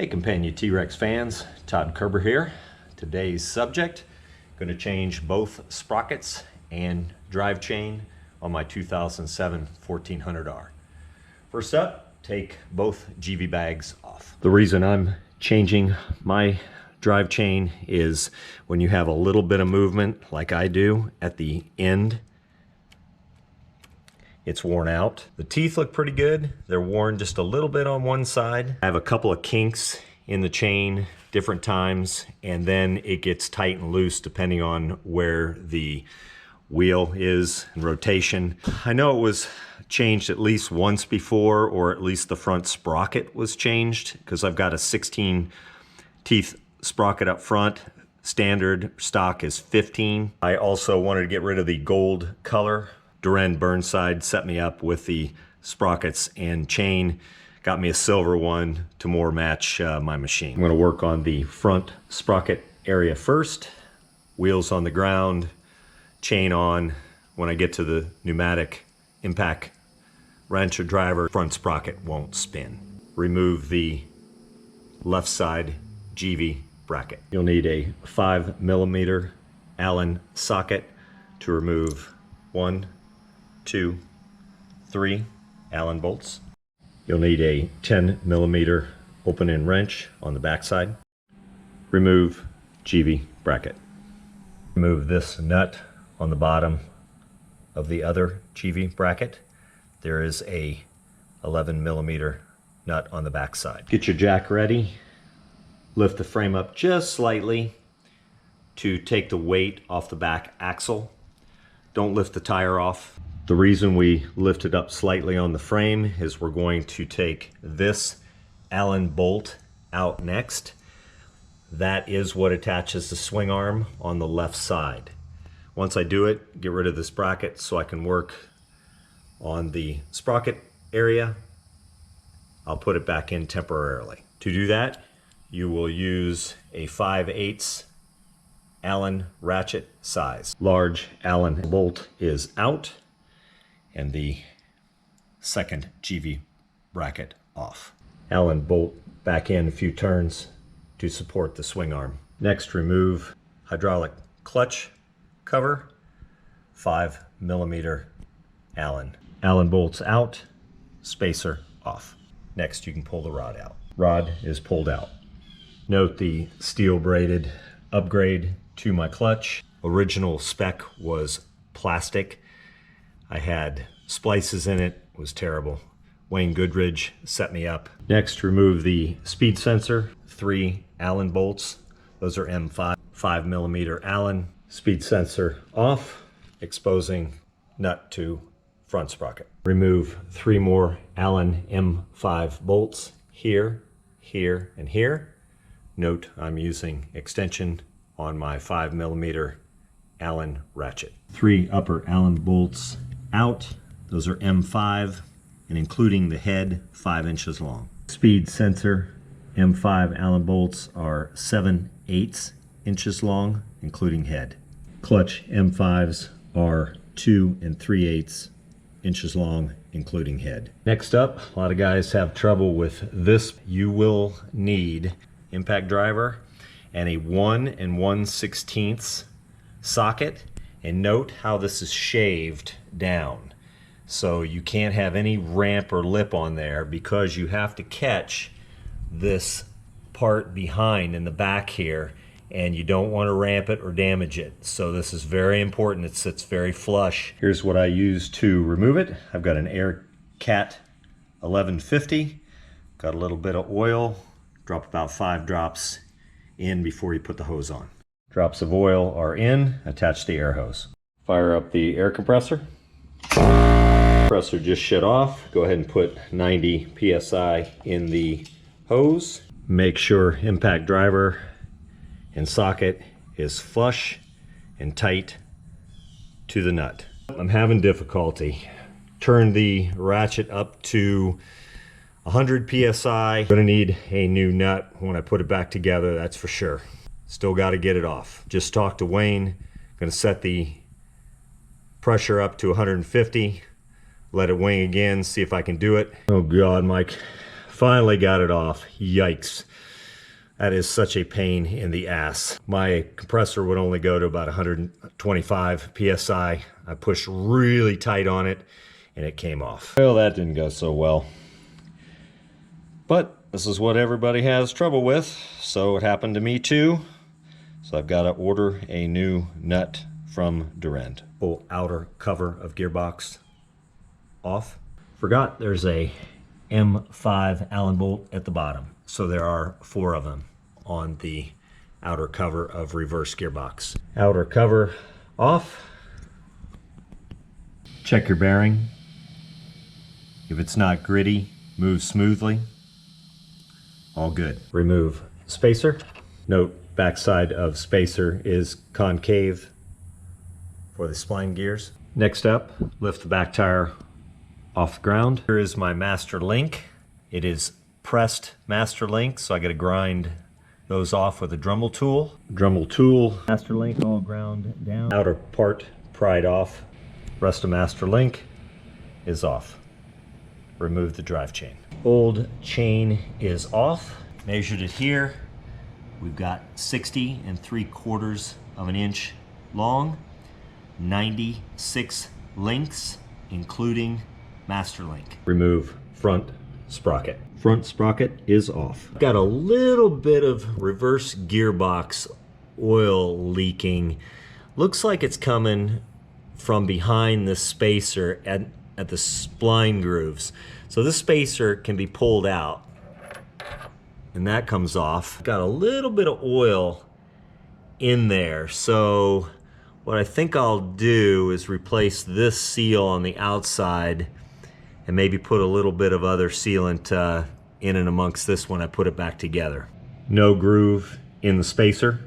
Hey Campagna T-Rex fans, Todd Kerber here. Today's subject, going to change both sprockets and drive chain on my 2007 1400R. First up, take both GV bags off. The reason I'm changing my drive chain is when you have a little bit of movement like I do at the end, it's worn out. The teeth look pretty good. They're worn just a little bit on one side. I have a couple of kinks in the chain different times, and then it gets tight and loose depending on where the wheel is in rotation. I know it was changed at least once before, or at least the front sprocket was changed, because I've got a 16 teeth sprocket up front. Standard stock is 15. I also wanted to get rid of the gold color. Duran Burnside set me up with the sprockets and chain, got me a silver one to more match my machine. I'm going to work on the front sprocket area first. Wheels on the ground, chain on. When I get to the pneumatic impact wrench or driver, front sprocket won't spin. Remove the left side GV bracket. You'll need a 5mm Allen socket to remove 1, 2, 3 Allen bolts. You'll need a 10mm open-end wrench on the backside. Remove GV bracket. Remove this nut on the bottom of the other GV bracket. There is a 11mm nut on the backside. Get your jack ready. Lift the frame up just slightly to take the weight off the back axle. Don't lift the tire off. The reason we lift it up slightly on the frame is we're going to take this Allen bolt out next. That is what attaches the swing arm on the left side. Once I do it, get rid of this bracket so I can work on the sprocket area. I'll put it back in temporarily. To do that, you will use a 5/8 Allen ratchet size. Large Allen bolt is out and the second GV bracket off. Allen bolt back in a few turns to support the swing arm. Next, remove hydraulic clutch cover, 5mm Allen. Allen bolts out, spacer off. Next, you can pull the rod out. Rod is pulled out. Note the steel braided upgrade to my clutch. Original spec was plastic. I had splices in it, was terrible. Wayne Goodridge set me up. Next, remove the speed sensor, 3 Allen bolts. Those are M5, 5mm Allen. Speed sensor off, exposing nut to front sprocket. Remove 3 more Allen M5 bolts here, here, and here. Note I'm using extension on my 5mm Allen ratchet. 3 upper Allen bolts out. Those are M5, and including the head, 5 inches long. Speed sensor M5 Allen bolts are 7/8 inches long, including head. Clutch M5s are 2 3/8 inches long, including head. Next up, a lot of guys have trouble with this. You will need impact driver and a 1 1/16 socket, and note how this is shaved down. So you can't have any ramp or lip on there because you have to catch this part behind in the back here, and you don't want to ramp it or damage it. So this is very important. It sits very flush. Here's what I use to remove it. I've got an Aircat 1150. Got a little bit of oil. Drop about 5 drops in before you put the hose on. Drops of oil are in, attach the air hose. Fire up the air compressor. Compressor just shut off. Go ahead and put 90 psi in the hose. Make sure impact driver and socket is flush and tight to the nut. I'm having difficulty. Turn the ratchet up to 100 psi. Gonna need a new nut when I put it back together, that's for sure. Still got to get it off. Just talked to Wayne. Gonna set the pressure up to 150. Let it wing again, see if I can do it. Oh God, Mike. Finally got it off. Yikes. That is such a pain in the ass. My compressor would only go to about 125 PSI. I pushed really tight on it and it came off. Well, that didn't go so well. But this is what everybody has trouble with, so it happened to me too. So I've got to order a new nut from Durand. Pull outer cover of gearbox off. Forgot there's a M5 Allen bolt at the bottom. So there are 4 of them on the outer cover of reverse gearbox. Outer cover off. Check your bearing. If it's not gritty, move smoothly. All good. Remove spacer. Note, backside of spacer is concave for the spline gears. Next up, lift the back tire off the ground. Here is my master link. It is pressed master link, so I got to grind those off with a Dremel tool. Dremel tool. Master link all ground down. Outer part pried off. Rest of master link is off. Remove the drive chain. Old chain is off. Measured it here. We've got 60 3/4 of an inch long, 96 links, including master link. Remove front sprocket. Front sprocket is off. Got a little bit of reverse gearbox oil leaking. Looks like it's coming from behind the spacer at the spline grooves. So this spacer can be pulled out and that comes off. Got a little bit of oil in there. So what I think I'll do is replace this seal on the outside and maybe put a little bit of other sealant in and amongst this when I put it back together. No groove in the spacer.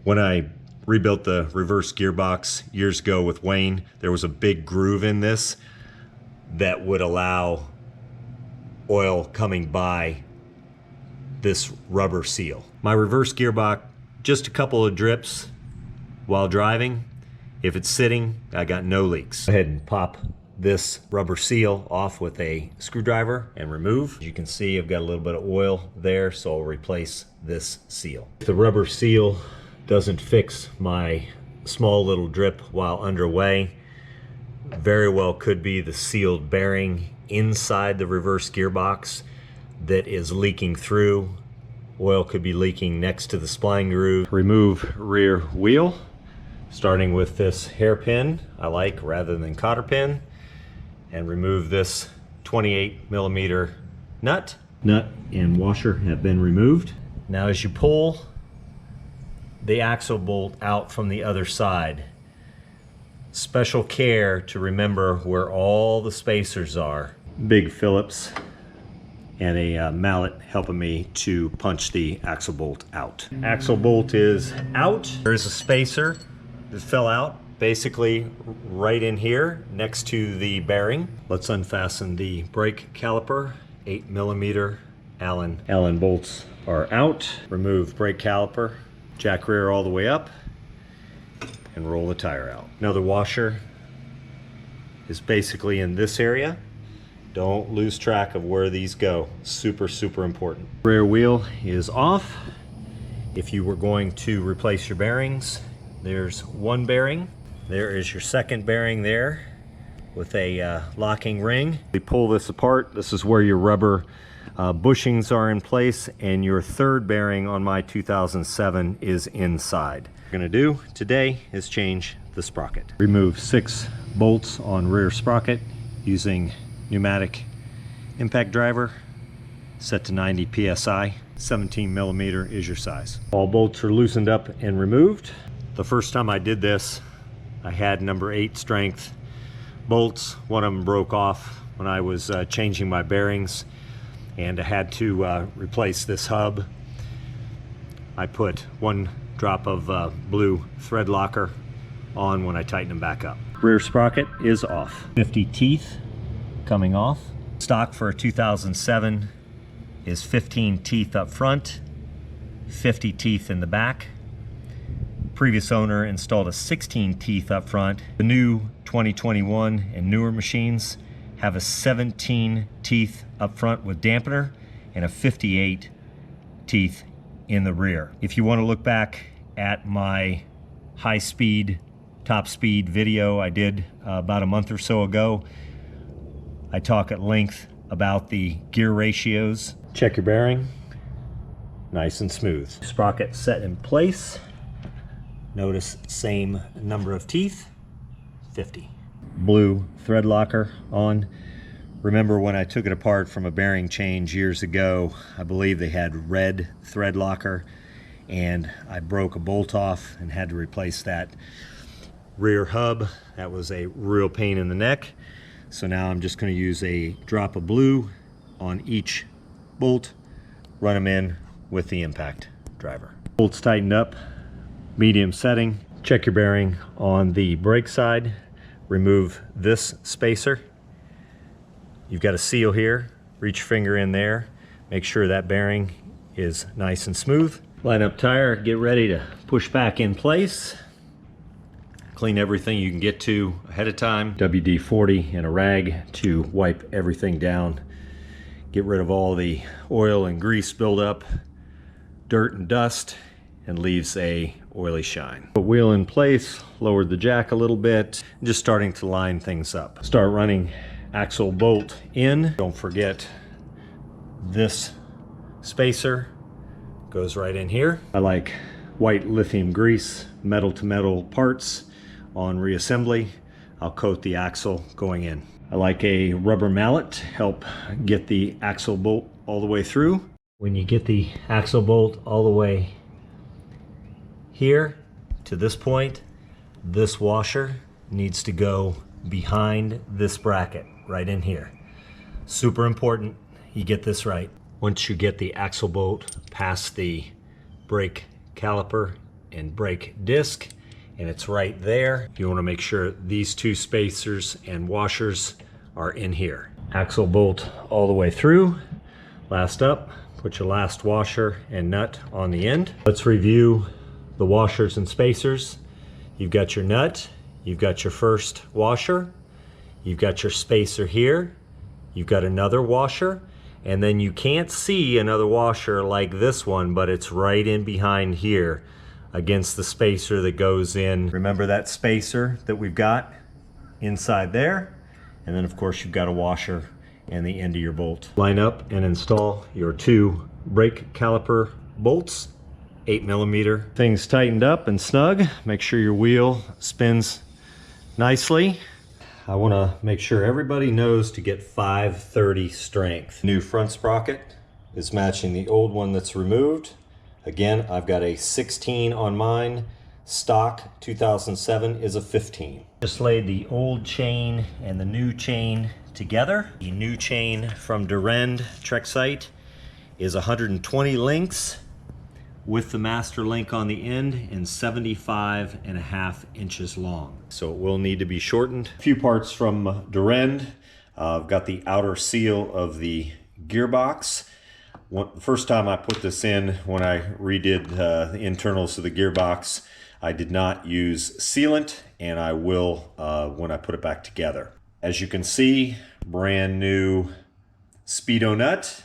When I rebuilt the reverse gearbox years ago with Wayne, there was a big groove in this that would allow oil coming by this rubber seal. My reverse gearbox, just a couple of drips while driving. If it's sitting, I got no leaks. Go ahead and pop this rubber seal off with a screwdriver and remove. As you can see, I've got a little bit of oil there, so I'll replace this seal. If the rubber seal doesn't fix my small little drip while underway, very well could be the sealed bearing inside the reverse gearbox that is leaking through. Oil could be leaking next to the spline groove. Remove rear wheel, starting with this hairpin I like rather than cotter pin, and remove this 28mm nut. Nut and washer have been removed. Now as you pull the axle bolt out from the other side, special care to remember where all the spacers are. Big Phillips and a mallet helping me to punch the axle bolt out. Axle bolt is out. There's a spacer that fell out basically right in here next to the bearing. Let's unfasten the brake caliper. 8mm Allen bolts are out. Remove brake caliper, jack rear all the way up, and roll the tire out. Another washer is basically in this area. Don't lose track of where these go. Super, super important. Rear wheel is off. If you were going to replace your bearings, there's one bearing. There is your second bearing there with a locking ring. We pull this apart. This is where your rubber bushings are in place, and your third bearing on my 2007 is inside. What we're gonna do today is change the sprocket. Remove 6 bolts on rear sprocket using pneumatic impact driver, set to 90 PSI. 17mm is your size. All bolts are loosened up and removed. The first time I did this, I had number 8 strength bolts. One of them broke off when I was changing my bearings, and I had to replace this hub. I put 1 drop of blue thread locker on when I tighten them back up. Rear sprocket is off. 50 teeth coming off. Stock for a 2007 is 15 teeth up front, 50 teeth in the back. Previous owner installed a 16 teeth up front. The new 2021 and newer machines have a 17 teeth up front with dampener and a 58 teeth in the rear. If you want to look back at my high speed, top speed video I did about a month or so ago, I talk at length about the gear ratios. Check your bearing, nice and smooth. Sprocket set in place. Notice same number of teeth, 50. Blue thread locker on. Remember when I took it apart from a bearing change years ago, I believe they had red thread locker, and I broke a bolt off and had to replace that rear hub. That was a real pain in the neck. So now I'm just going to use a drop of blue on each bolt, run them in with the impact driver. Bolts tightened up, medium setting. Check your bearing on the brake side. Remove this spacer. You've got a seal here. Reach your finger in there. Make sure that bearing is nice and smooth. Line up tire, get ready to push back in place. Clean everything you can get to ahead of time. WD-40 and a rag to wipe everything down. Get rid of all the oil and grease buildup, dirt and dust, and leaves a oily shine. Put wheel in place, lowered the jack a little bit, just starting to line things up. Start running axle bolt in. Don't forget this spacer goes right in here. I like white lithium grease, metal to metal parts on Reassembly. I'll coat the axle going in. I like a rubber mallet to help get the axle bolt all the way through. When you get the axle bolt all the way here to this point, this washer needs to go behind this bracket right in here. Super important you get this right. Once you get the axle bolt past the brake caliper and brake disc, and it's right there, you want to make sure these two spacers and washers are in here. Axle bolt all the way through. Last up, put your last washer and nut on the end. Let's review the washers and spacers. You've got your nut, you've got your first washer, you've got your spacer here, you've got another washer, and then you can't see another washer like this one, but it's right in behind here against the spacer that goes in. Remember that spacer that we've got inside there? And then of course you've got a washer and the end of your bolt. Line up and install your two brake caliper bolts, 8mm. Things tightened up and snug. Make sure your wheel spins nicely. I want to make sure everybody knows to get 530 strength. New front sprocket is matching the old one that's removed. Again, I've got a 16 on mine. Stock 2007 is a 15. Just laid the old chain and the new chain together. The new chain from Durand Trek Site is 120 links with the master link on the end and 75.5 inches long. So it will need to be shortened. A few parts from Durand. I've got the outer seal of the gearbox. The first time I put this in, when I redid the internals of the gearbox, I did not use sealant, and I will when I put it back together. As you can see, brand new Speedo nut.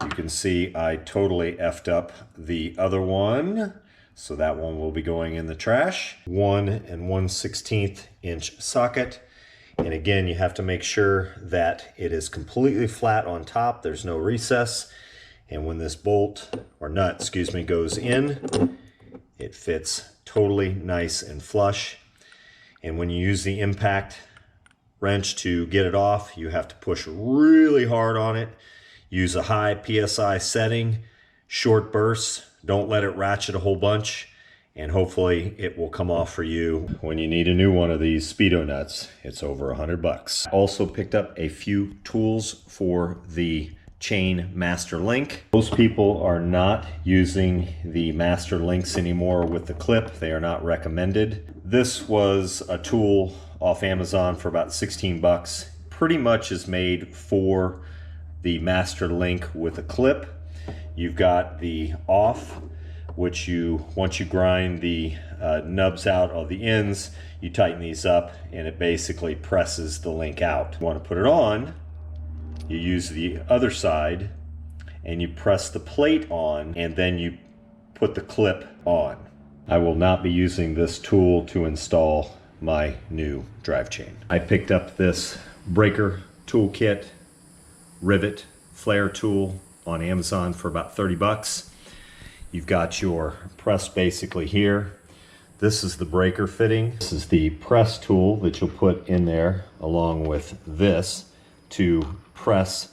You can see I totally effed up the other one, so that one will be going in the trash. 1 1/16 inch socket. And again, you have to make sure that it is completely flat on top. There's no recess. And when this bolt, or nut, excuse me, goes in, it fits totally nice and flush. And when you use the impact wrench to get it off, you have to push really hard on it. Use a high PSI setting, short bursts. Don't let it ratchet a whole bunch, and hopefully it will come off for you when you need a new one of these Speedo nuts. It's over $100. Also picked up a few tools for the chain master link. Most people are not using the master links anymore with the clip. They are not recommended. This was a tool off Amazon for about 16 bucks. Pretty much is made for the master link with a clip. You've got the off, which once you grind the nubs out of the ends, you tighten these up and it basically presses the link out. You want to put it on, you use the other side and you press the plate on, and then you put the clip on. I will not be using this tool to install my new drive chain. I picked up this breaker toolkit, rivet, flare tool on Amazon for about 30 bucks. You've got your press basically here. This is the breaker fitting. This is the press tool that you'll put in there along with this to press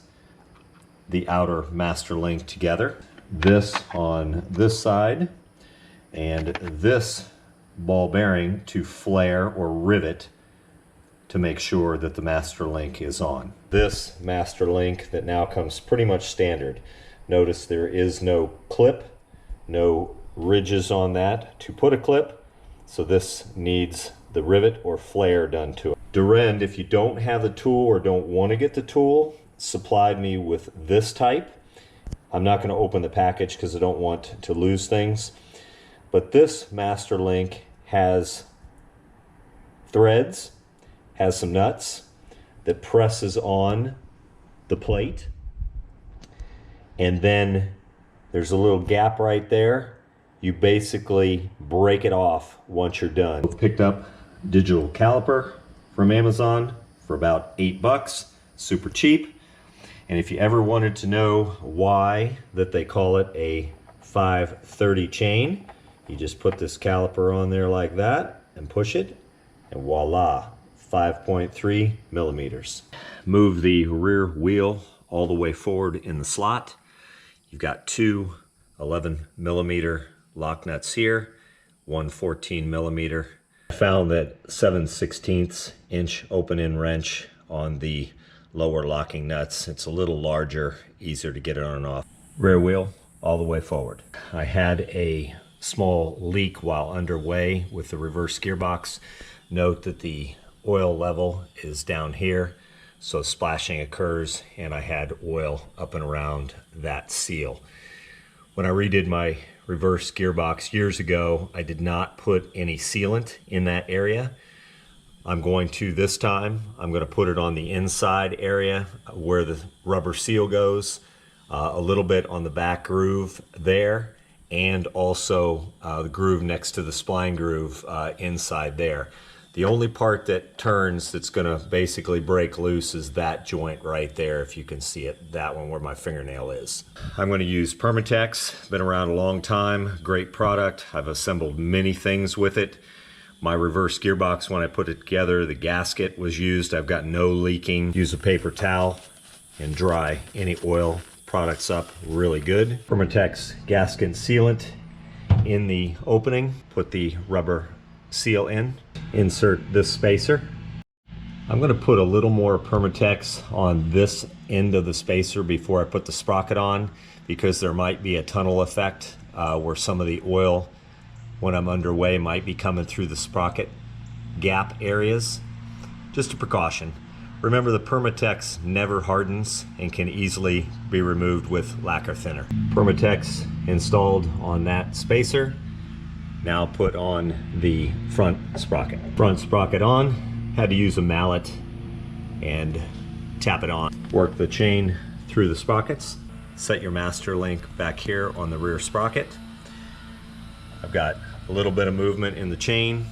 the outer master link together. This on this side, and this ball bearing to flare or rivet to make sure that the master link is on. This master link that now comes pretty much standard. Notice there is no clip, no ridges on that to put a clip, so this needs the rivet or flare done to it. Durand, if you don't have the tool or don't want to get the tool, supplied me with this type. I'm not going to open the package because I don't want to lose things, but this master link has threads, has some nuts that presses on the plate, and then there's a little gap right there. You basically break it off once you're done. Picked up digital caliper from Amazon for about 8 bucks, super cheap. And if you ever wanted to know why that they call it a 530 chain, you just put this caliper on there like that and push it, and voila, 5.3 millimeters. Move the rear wheel all the way forward in the slot. You've got two 11 millimeter lock nuts here, one 14 millimeter. I found that 7/16 inch open-end wrench on the lower locking nuts. It's a little larger, easier to get it on and off. Rear wheel all the way forward. I had a small leak while underway with the reverse gearbox. Note that the oil level is down here, so splashing occurs, and I had oil up and around that seal. When I redid my reverse gearbox years ago, I did not put any sealant in that area. I'm going to this time. I'm going to put it on the inside area where the rubber seal goes, a little bit on the back groove there, and also the groove next to the spline groove inside there. The only part that turns that's going to basically break loose is that joint right there, if you can see it, that one where my fingernail is. I'm going to use Permatex, been around a long time, great product. I've assembled many things with it. My reverse gearbox, when I put it together, the gasket was used. I've got no leaking. Use a paper towel and dry any oil products up really good. Permatex gasket sealant in the opening. Put the rubber seal in. Insert this spacer. I'm going to put a little more Permatex on this end of the spacer before I put the sprocket on, because there might be a tunnel effect where some of the oil, when I'm underway, might be coming through the sprocket gap areas. Just a precaution. Remember, the Permatex never hardens and can easily be removed with lacquer thinner. Permatex installed on that spacer. Now put on the front sprocket. Front sprocket on, had to use a mallet and tap it on. Work the chain through the sprockets. Set your master link back here on the rear sprocket. I've got a little bit of movement in the chain.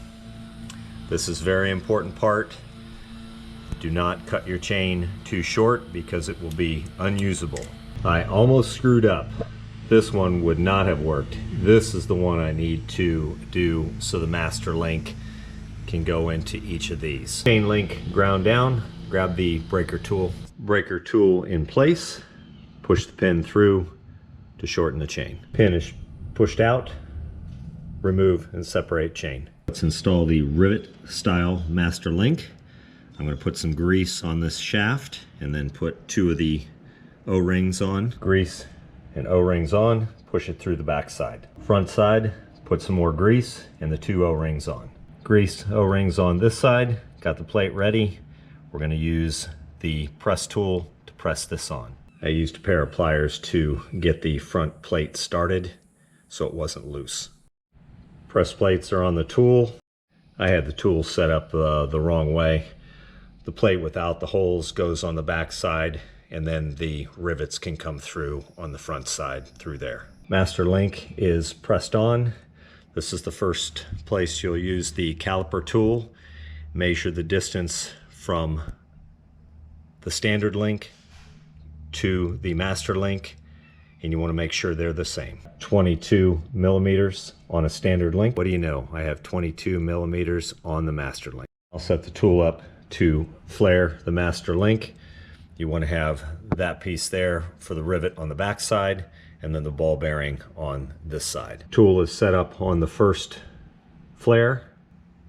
This is a very important part. Do not cut your chain too short because it will be unusable. I almost screwed up. This one would not have worked. This is the one I need to do so the master link can go into each of these. Chain link ground down, grab the breaker tool in place, push the pin through to shorten the chain. Pin is pushed out, remove and separate chain. Let's install the rivet style master link. I'm going to put some grease on this shaft and then put 2 of the O-rings on. Grease and O-rings on, push it through the back side. Front side, put some more grease and the 2 O-rings on. Grease O-rings on this side, got the plate ready. We're going to use the press tool to press this on. I used a pair of pliers to get the front plate started so it wasn't loose. Press plates are on the tool. I had the tool set up the wrong way. The plate without the holes goes on the back side and then the rivets can come through on the front side through there. Master link is pressed on. This is the first place you'll use the caliper tool. Measure the distance from the standard link to the master link, and you want to make sure they're the same. 22 millimeters on a standard link. What do you know? I have 22 millimeters on the master link. I'll set the tool up to flare the master link. You want to have that piece there for the rivet on the back side, and then the ball bearing on this side. Tool is set up on the first flare.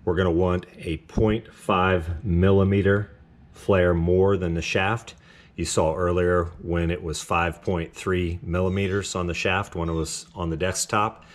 We're going to want a 0.5 millimeter flare more than the shaft. You saw earlier when it was 5.3 millimeters on the shaft when it was on the desktop.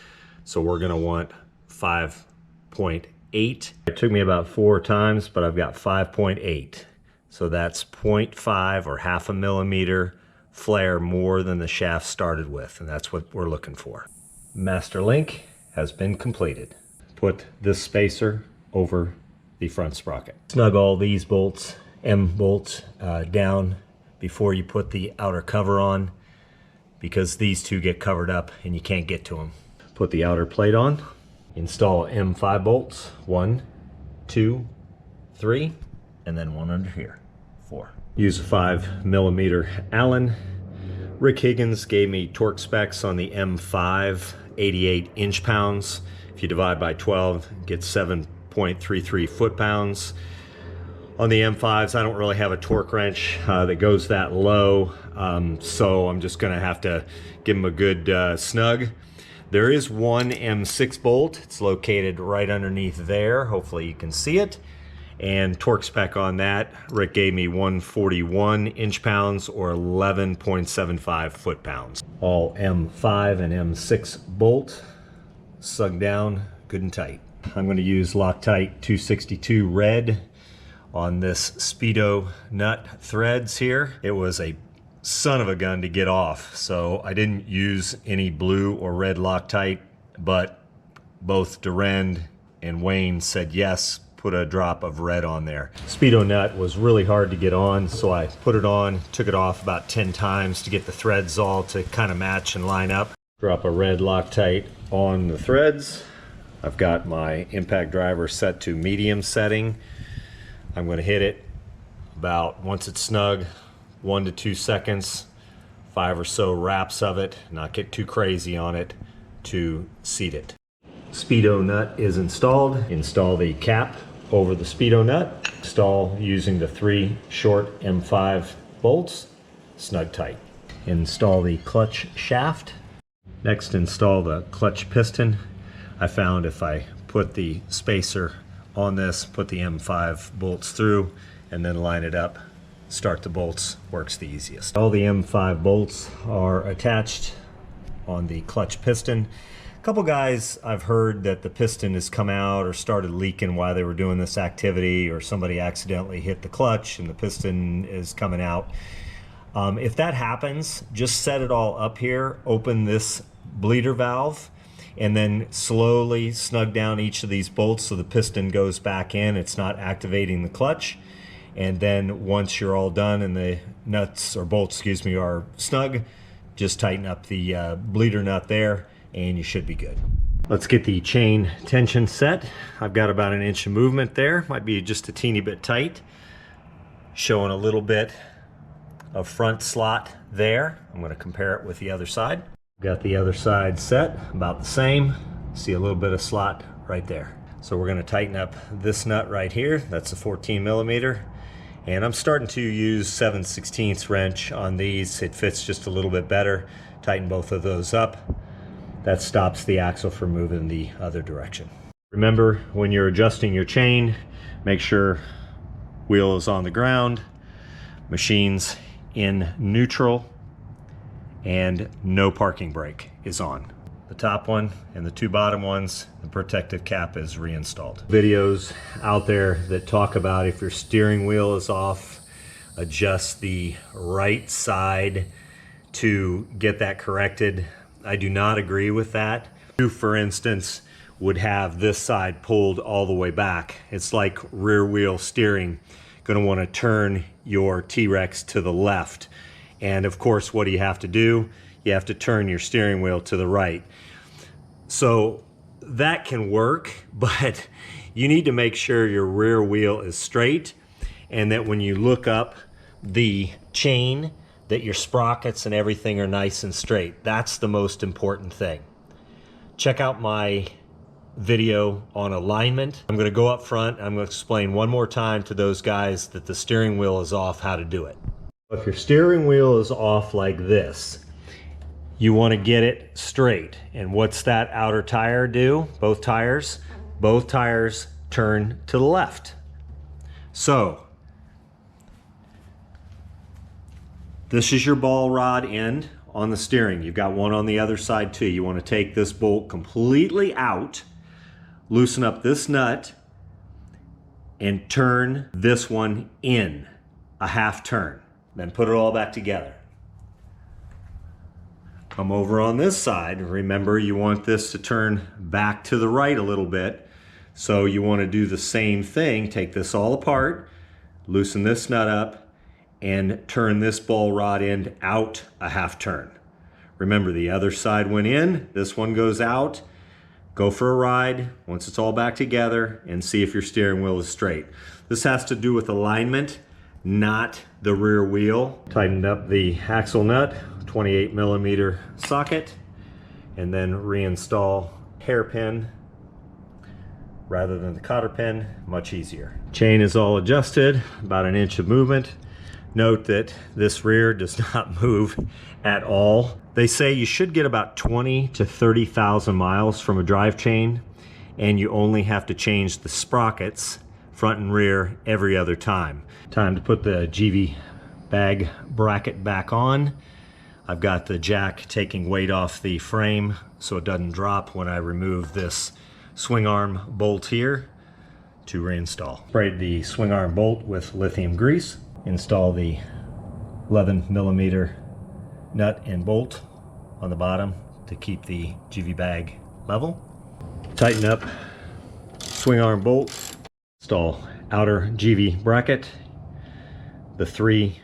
So we're going to want 5.8. It took me about 4 times, but I've got 5.8. So that's 0.5 or half a millimeter flare more than the shaft started with, and that's what we're looking for. Master link has been completed. Put this spacer over the front sprocket. Snug all these bolts, M bolts, down before you put the outer cover on, because these two get covered up and you can't get to them. Put the outer plate on. Install M5 bolts, 1, 2, 3, and then one under here, 4. Use a 5 millimeter Allen. Rick Higgins gave me torque specs on the M5, 88 inch-pounds. If you divide by 12, get 7.33 foot-pounds. On the M5s, I don't really have a torque wrench that goes that low, so I'm just gonna have to give them a good snug. There is one M6 bolt. It's located right underneath there. Hopefully you can see it. And torque spec on that, Rick gave me 141 inch-pounds or 11.75 foot-pounds. All M5 and M6 bolt snug down good and tight. I'm going to use Loctite 262 red on this Speedo nut threads here. It was a son of a gun to get off, so I didn't use any blue or red Loctite, but both Durand and Wayne said yes, put a drop of red on there. Speedo nut was really hard to get on, so I put it on, took it off about 10 times to get the threads all to kind of match and line up. Drop a red Loctite on the threads. I've got my impact driver set to medium setting. I'm going to hit it about, once it's snug, 1 to 2 seconds, 5 or so wraps of it, not get too crazy on it to seat it. Speedo nut is installed. Install the cap over the Speedo nut. Install using the 3 short M5 bolts, snug tight. Install the clutch shaft. Next, install the clutch piston. I found if I put the spacer on this, put the M5 bolts through, and then line it up, start the bolts, works the easiest. All the M5 bolts are attached on the clutch piston. A couple guys I've heard that the piston has come out or started leaking while they were doing this activity, or somebody accidentally hit the clutch and the piston is coming out. If that happens, just set it all up here, open this bleeder valve, and then slowly snug down each of these bolts so the piston goes back in. It's not activating the clutch. And then once you're all done and the nuts, or bolts, excuse me, are snug, just tighten up the bleeder nut there and you should be good. Let's get the chain tension set. I've got about 1 inch of movement there. Might be just a teeny bit tight. Showing a little bit of front slot there. I'm going to compare it with the other side. Got the other side set, about the same. See a little bit of slot right there. So we're going to tighten up this nut right here. That's a 14 millimeter. And I'm starting to use 7/16 wrench on these. It fits just a little bit better. Tighten both of those up. That stops the axle from moving the other direction. Remember, when you're adjusting your chain, make sure wheel is on the ground, machine's in neutral, and no parking brake is on. The top one and the 2 bottom ones, the protective cap is reinstalled. Videos out there that talk about if your steering wheel is off, adjust the right side to get that corrected. I do not agree with that. You, for instance, would have this side pulled all the way back. It's like rear wheel steering. Going to want to turn your T-Rex to the left. And of course, what do you have to do? You have to turn your steering wheel to the right. So that can work, but you need to make sure your rear wheel is straight and that when you look up the chain, that your sprockets and everything are nice and straight. That's the most important thing. Check out my video on alignment. I'm going to go up front. I'm going to explain one more time to those guys that the steering wheel is off, how to do it. If your steering wheel is off like this, you want to get it straight. And what's that outer tire do? Both tires turn to the left. So this is your ball rod end on the steering. You've got one on the other side too. You want to take this bolt completely out, loosen up this nut, and turn this one in a half turn. Then put it all back together. Come over on this side. Remember, you want this to turn back to the right a little bit. So you want to do the same thing. Take this all apart, loosen this nut up, and turn this ball rod end out a half turn. Remember, the other side went in, this one goes out. Go for a ride once it's all back together and see if your steering wheel is straight. This has to do with alignment, not the rear wheel. Tightened up the axle nut, 28mm socket, and then reinstall hairpin rather than the cotter pin, much easier. Chain is all adjusted, about 1 inch of movement. Note that this rear does not move at all. They say you should get about 20 to 30,000 miles from a drive chain, and you only have to change the sprockets, front and rear, every other time. Time to put the GV bag bracket back on. I've got the jack taking weight off the frame so it doesn't drop when I remove this swing arm bolt here to reinstall. Sprayed the swing arm bolt with lithium grease. Install the 11mm nut and bolt on the bottom to keep the GV bag level. Tighten up swing arm bolt. Install outer GV bracket. The 3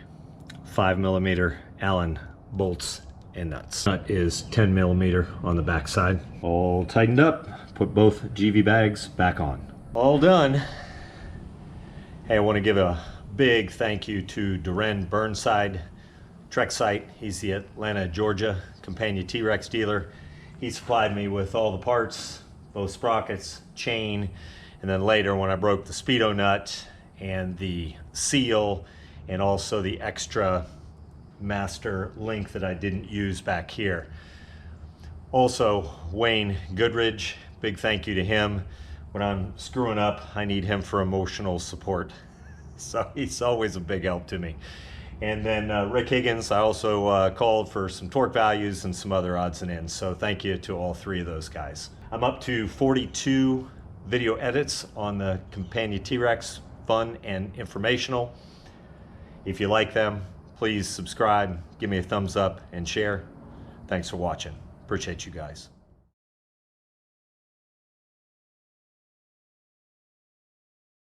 5mm Allen bolts and nuts. Nut is 10mm on the back side. All tightened up. Put both GV bags back on. All done. Hey, I want to give a big thank you to Duran Burnside, Trek Site. He's the Atlanta, Georgia Campagna T-Rex dealer. He supplied me with all the parts, both sprockets, chain, and then later when I broke the speedo nut and the seal and also the extra master link that I didn't use back here. Also, Wayne Goodridge, big thank you to him. When I'm screwing up, I need him for emotional support. So he's always a big help to me. And then Rick Higgins, I also called for some torque values and some other odds and ends. So thank you to all three of those guys. I'm up to 42 video edits on the Campagna T-Rex, fun and informational. If you like them, please subscribe, give me a thumbs up and share. Thanks for watching. Appreciate you guys.